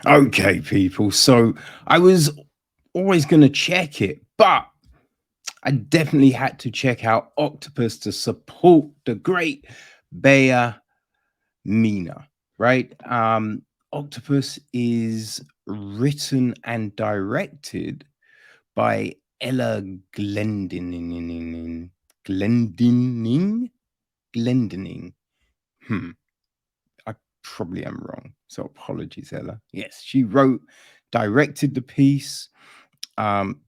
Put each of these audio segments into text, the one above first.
Okay, people. So I was always going to check it, but I definitely had to check out Octopus to support the great Bea Mina, right? Octopus is written and directed by Ella Glendining. Glendining? Glendining. Hmm. I probably am wrong. So apologies, Ella. Yes, she wrote, directed the piece. Um,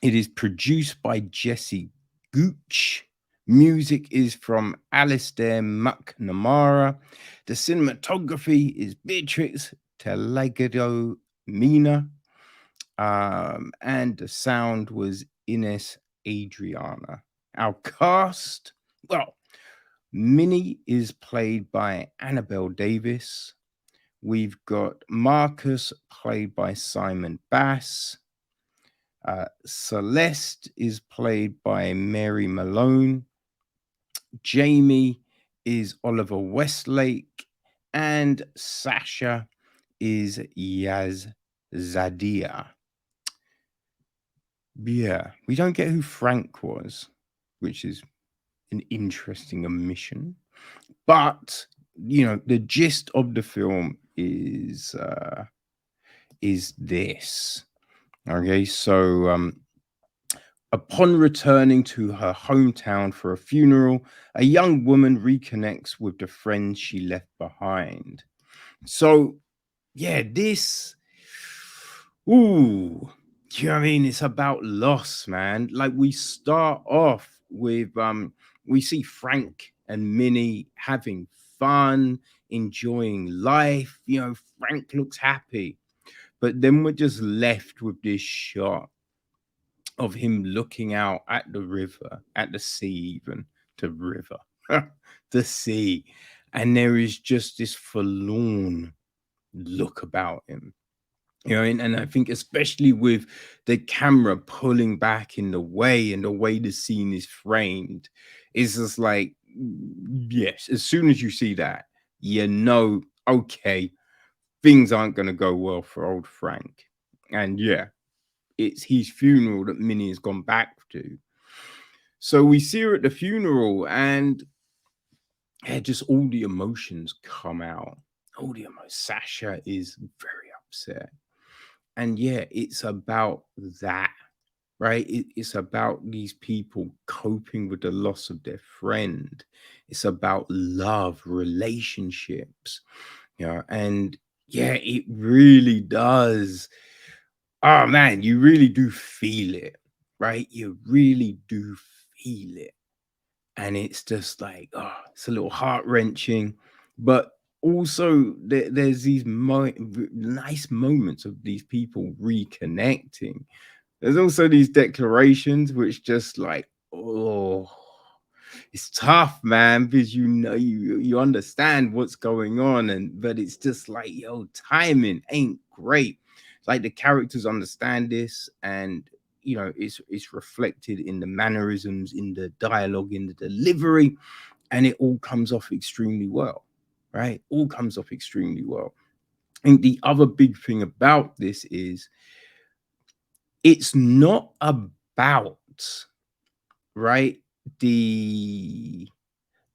it is produced by Jesse Gooch. Music is from Alistair McNamara. The cinematography is Beatrix Telagado Mina. And the sound was Ines Adriana. Our cast, well, Minnie is played by Annabelle Davis. We've got Marcus, played by Simon Bass. Celeste is played by Mary Malone. Jamie is Oliver Westlake. And Sasha is Yaz Zadia. Yeah, we don't get who Frank was, which is an interesting omission. But the gist of the film is this. Okay, so upon returning to her hometown for a funeral, a young woman reconnects with the friends she left behind. So, yeah, this, ooh, you know what I mean? It's about loss, man. Like we start off with, we see Frank and Minnie having fun, enjoying life. Frank looks happy, but then we're just left with this shot of him looking out at the river, at the sea, even the river, the sea, and there is just this forlorn look about him. And I think especially with the camera pulling back in the way and the way the scene is framed, it's just like, yes, as soon as you see that, okay, things aren't going to go well for old Frank. And yeah, it's his funeral that Minnie has gone back to. So we see her at the funeral, and yeah, just all the emotions come out. All the emotions. Sasha is very upset. And yeah, it's about that, right? It's about these people coping with the loss of their friend. It's about love, relationships, and yeah, it really does. Oh man, you really do feel it, right? You really do feel it. And it's just like, oh, it's a little heart wrenching. But also, there's these nice moments of these people reconnecting. There's also these declarations, which just like, oh, it's tough, man, because you understand what's going on, but it's just like, yo, timing ain't great. Like the characters understand this, and it's reflected in the mannerisms, in the dialogue, in the delivery, and it all comes off extremely well, right? All comes off extremely well. I think the other big thing about this is it's not about, right, the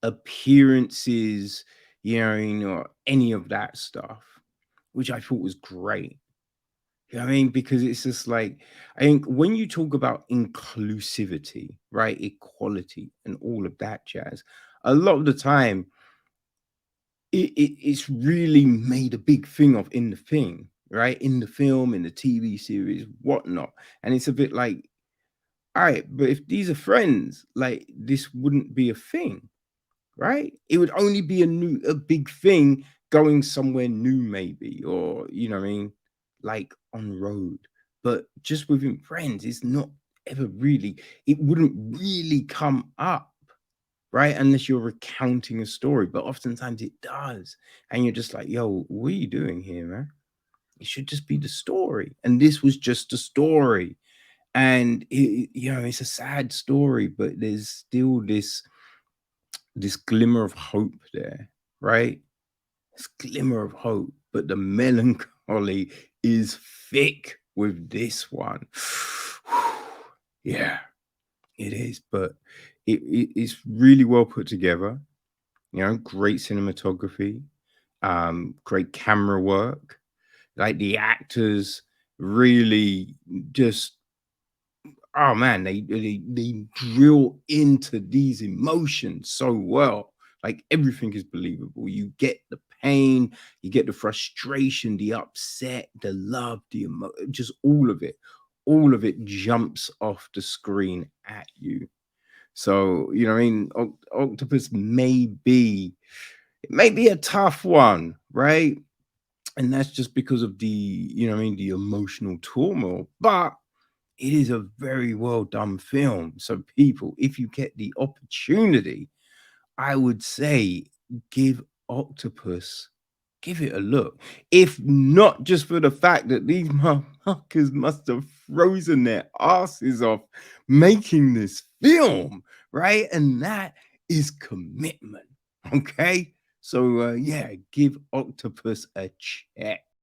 appearances, any of that stuff, which I thought was great. You know what I mean? Because it's just like, I think when you talk about inclusivity, right, equality, and all of that jazz, a lot of the time, it's really made a big thing of in the thing, right? In the film, in the TV series, whatnot. And it's a bit like, all right, but if these are friends, like this wouldn't be a thing, right? It would only be a big thing going somewhere new, maybe, or what I mean, like on road. But just within friends, it's not ever really, it wouldn't really come up, right? Unless you're recounting a story. But oftentimes it does. And you're just like, yo, what are you doing here, man? It should just be the story. And this was just a story. And it's a sad story, but there's still this glimmer of hope there, right? This glimmer of hope, but the melancholy Ollie is thick with this one. Yeah, it is, but it's really well put together. You know, great cinematography, great camera work. Like the actors really just, oh man, they drill into these emotions so well. Like everything is believable. You get the pain, you get the frustration, the upset, the love, just all of it. All of it jumps off the screen at you. So, you know what I mean? Octopus may be a tough one, right? And that's just because of the, you know what I mean, the emotional turmoil. But it is a very well done film. So, people, if you get the opportunity, I would say give Octopus, give it a look. If not just for the fact that these motherfuckers must have frozen their asses off making this film, right? And that is commitment. Okay. So yeah, give Octopus a check.